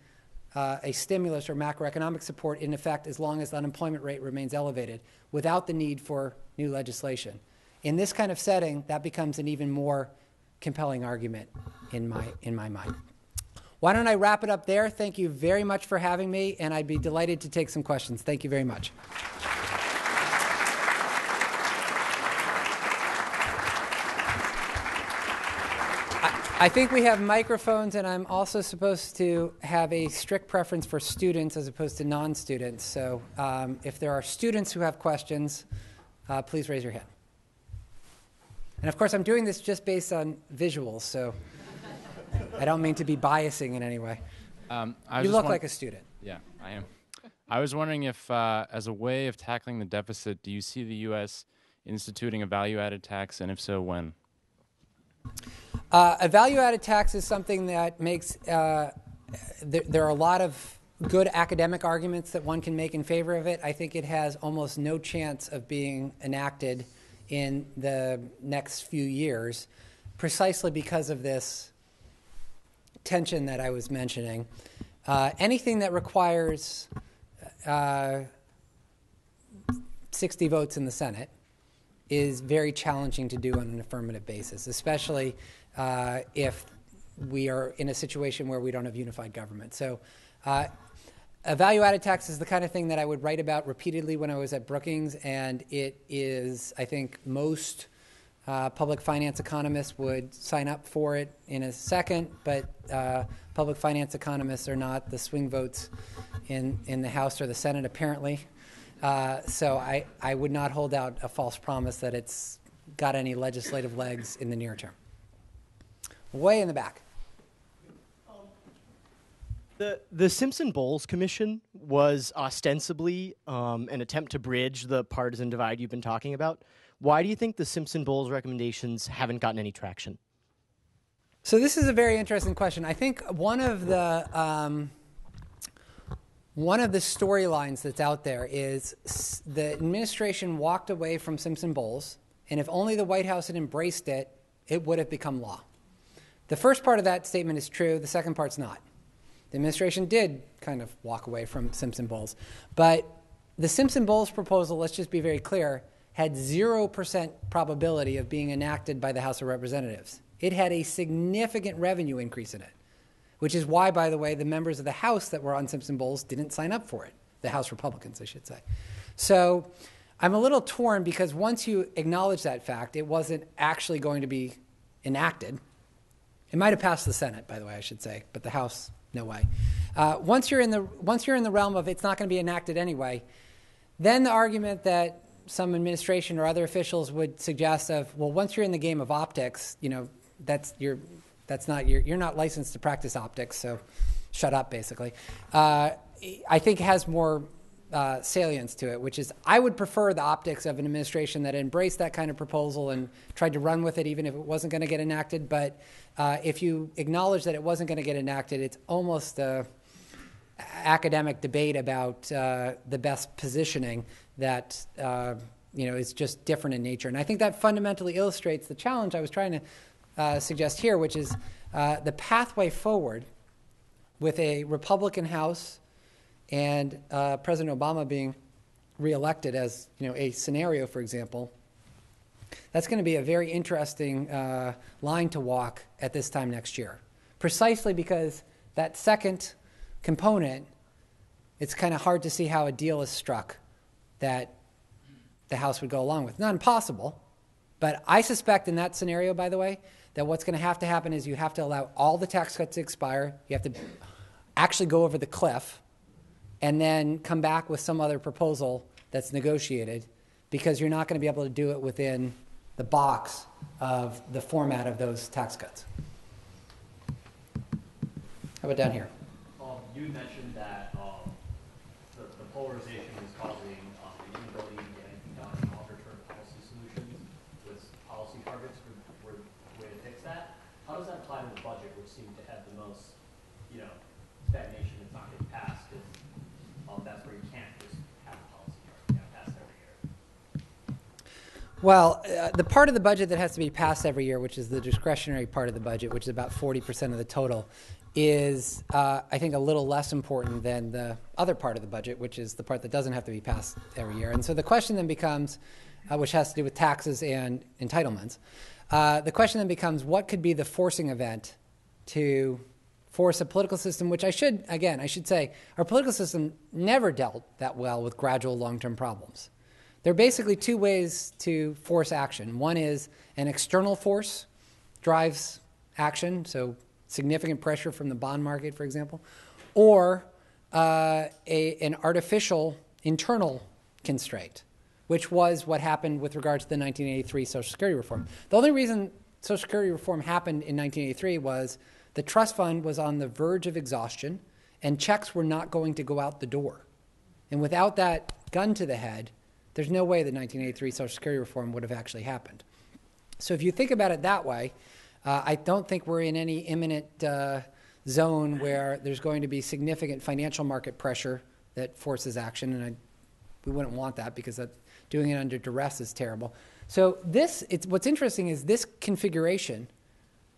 a stimulus or macroeconomic support in effect as long as the unemployment rate remains elevated without the need for new legislation. In this kind of setting, that becomes an even more compelling argument in my mind. Why don't I wrap it up there? Thank you very much for having me, and I'd be delighted to take some questions. Thank you very much. I think we have microphones, and I'm also supposed to have a strict preference for students as opposed to non-students. So if there are students who have questions, please raise your hand. And of course, I'm doing this just based on visuals, so I don't mean to be biasing in any way. You look like a student. Yeah, I am. I was wondering if, as a way of tackling the deficit, do you see the U.S. instituting a value-added tax, and if so, when? A value-added tax is something that makes there are a lot of good academic arguments that one can make in favor of it. I think it has almost no chance of being enacted in the next few years, precisely because of this tension that I was mentioning. Anything that requires 60 votes in the Senate is very challenging to do on an affirmative basis, especially if we are in a situation where we don't have unified government. So a value-added tax is the kind of thing that I would write about repeatedly when I was at Brookings, and it is, I think, most public finance economists would sign up for it in a second, but public finance economists are not the swing votes in the House or the Senate, apparently. So I would not hold out a false promise that it's got any legislative legs in the near term. Way in the back. The Simpson-Bowles Commission was ostensibly an attempt to bridge the partisan divide you've been talking about. Why do you think the Simpson-Bowles recommendations haven't gotten any traction? So this is a very interesting question. I think one of the storylines that's out there is the administration walked away from Simpson-Bowles, and if only the White House had embraced it, it would have become law. The first part of that statement is true. The second part's not. The administration did kind of walk away from Simpson-Bowles. But the Simpson-Bowles proposal, let's just be very clear, had 0% probability of being enacted by the House of Representatives. It had a significant revenue increase in it, which is why, by the way, the members of the House that were on Simpson-Bowles didn't sign up for it. The House Republicans, I should say. So I'm a little torn because once you acknowledge that fact, it wasn't actually going to be enacted. It might have passed the Senate, by the way, I should say, but the House, no way. Once you're in the realm of it's not going to be enacted anyway, then the argument that some administration or other officials would suggest of, well, once you're in the game of optics, you're not licensed to practice optics, so shut up, basically. I think has more salience to it, which is I would prefer the optics of an administration that embraced that kind of proposal and tried to run with it even if it wasn't going to get enacted. But if you acknowledge that it wasn't going to get enacted, it's almost an academic debate about the best positioning that is just different in nature. And I think that fundamentally illustrates the challenge I was trying to suggest here, which is the pathway forward with a Republican House and President Obama being reelected as a scenario, for example. That's going to be a very interesting line to walk at this time next year, precisely because that second component, it's kind of hard to see how a deal is struck that the House would go along with. Not impossible, but I suspect in that scenario, by the way, that what's going to happen is you have to allow all the tax cuts to expire. You have to actually go over the cliff and then come back with some other proposal that's negotiated, because you're not going to be able to do it within the box of the format of those tax cuts. How about down here? You mentioned that the polarization is causing an inability to get anything done in longer-term policy solutions with policy targets for way to fix that. How does that apply to the budget, which seems to have the most, stagnation that's not getting passed? Because that's where you can't just have a policy target passed every year. Well, the part of the budget that has to be passed every year, which is the discretionary part of the budget, which is about 40% of the total, is, I think, a little less important than the other part of the budget, which is the part that doesn't have to be passed every year. And so the question then becomes, which has to do with taxes and entitlements, the question then becomes, what could be the forcing event to force a political system, which I should say, our political system never dealt that well with gradual long-term problems. There are basically two ways to force action. One is an external force drives action, so significant pressure from the bond market, for example, or an artificial internal constraint, which was what happened with regard to the 1983 Social Security reform. The only reason Social Security reform happened in 1983 was the trust fund was on the verge of exhaustion, and checks were not going to go out the door. And without that gun to the head, there's no way that 1983 Social Security reform would have actually happened. So if you think about it that way, I don't think we're in any imminent zone where there's going to be significant financial market pressure that forces action, and we wouldn't want that because doing it under duress is terrible. So what's interesting is this configuration,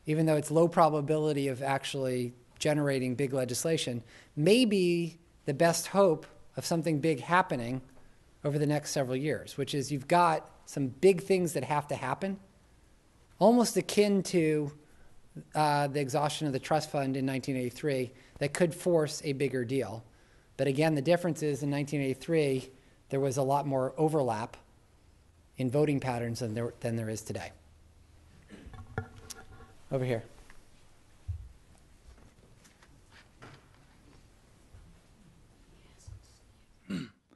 even though it's low probability of actually generating big legislation, may be the best hope of something big happening over the next several years, which is you've got some big things that have to happen, almost akin to the exhaustion of the trust fund in 1983 that could force a bigger deal. But again, the difference is in 1983, there was a lot more overlap in voting patterns than there is today. Over here.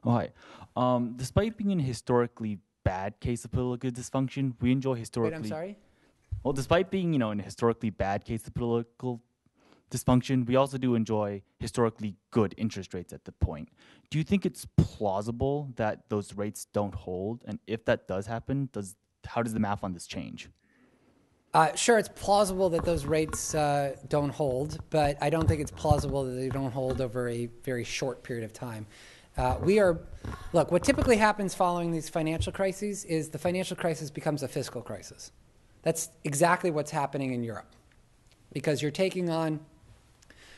Oh, hi. Despite being a historically bad case of political dysfunction, we enjoy historically... Wait, I'm sorry? Well, despite being, in a historically bad case of political dysfunction, we also do enjoy historically good interest rates at the point. Do you think it's plausible that those rates don't hold? And if that does happen, how does the math on this change? Sure, it's plausible that those rates don't hold, but I don't think it's plausible that they don't hold over a very short period of time. Look, what typically happens following these financial crises is the financial crisis becomes a fiscal crisis. That's exactly what's happening in Europe, because you're taking on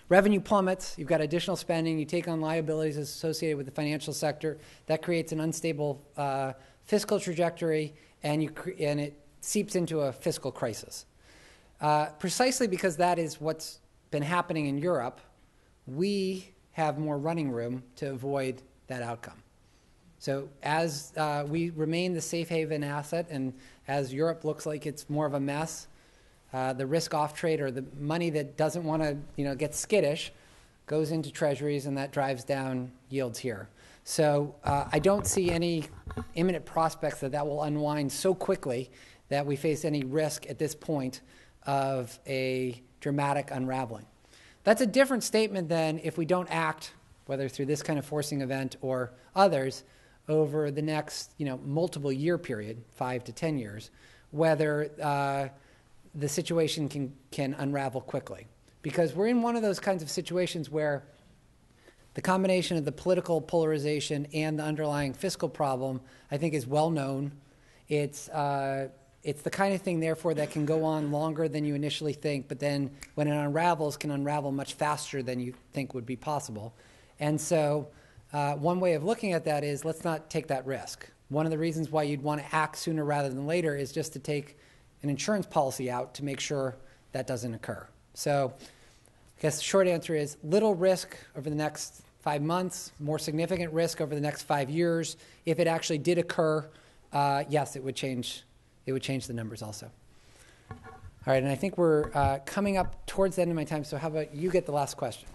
revenue plummets, you've got additional spending, you take on liabilities associated with the financial sector. That creates an unstable fiscal trajectory, and it seeps into a fiscal crisis. Precisely because that is what's been happening in Europe, we have more running room to avoid that outcome. So as we remain the safe haven asset, and as Europe looks like it's more of a mess, the risk-off trade, or the money that doesn't want to get skittish, goes into treasuries, and that drives down yields here. So I don't see any imminent prospects that will unwind so quickly that we face any risk at this point of a dramatic unraveling. That's a different statement than if we don't act, whether through this kind of forcing event or others, over the next multiple year period, 5 to 10 years, whether the situation can unravel quickly. Because we're in one of those kinds of situations where the combination of the political polarization and the underlying fiscal problem, I think, is well known. It's the kind of thing, therefore, that can go on longer than you initially think, but then when it unravels, can unravel much faster than you think would be possible. And so one way of looking at that is, let's not take that risk. One of the reasons why you'd want to act sooner rather than later is just to take an insurance policy out to make sure that doesn't occur. So I guess the short answer is little risk over the next 5 months, more significant risk over the next 5 years. If it actually did occur, yes, it would change the numbers also. All right, and I think we're coming up towards the end of my time, so how about you get the last question?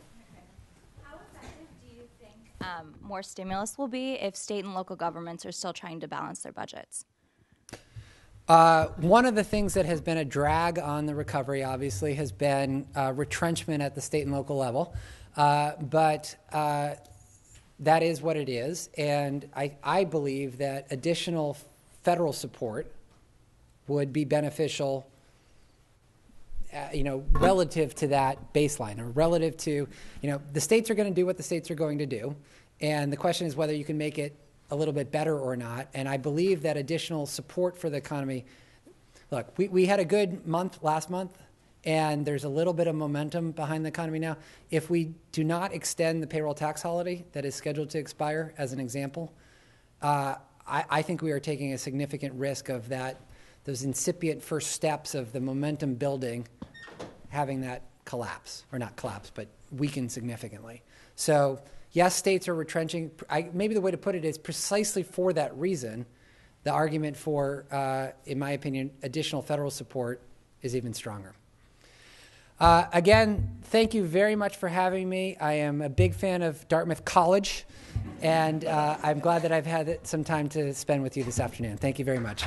How effective do you think more stimulus will be if state and local governments are still trying to balance their budgets? One of the things that has been a drag on the recovery, obviously, has been retrenchment at the state and local level. But that is what it is. And I believe that additional federal support would be beneficial, relative to that baseline, or relative to, the states are going to do what the states are going to do. And the question is whether you can make it a little bit better or not. And I believe that additional support for the economy, look, we had a good month last month, and there's a little bit of momentum behind the economy now. If we do not extend the payroll tax holiday that is scheduled to expire, as an example, I think we are taking a significant risk of those incipient first steps of the momentum building, having that collapse, or not collapse, but weaken significantly. So yes, states are retrenching. Maybe the way to put it is, precisely for that reason, the argument for, in my opinion, additional federal support is even stronger. Again, thank you very much for having me. I am a big fan of Dartmouth College, and I'm glad that I've had some time to spend with you this afternoon. Thank you very much.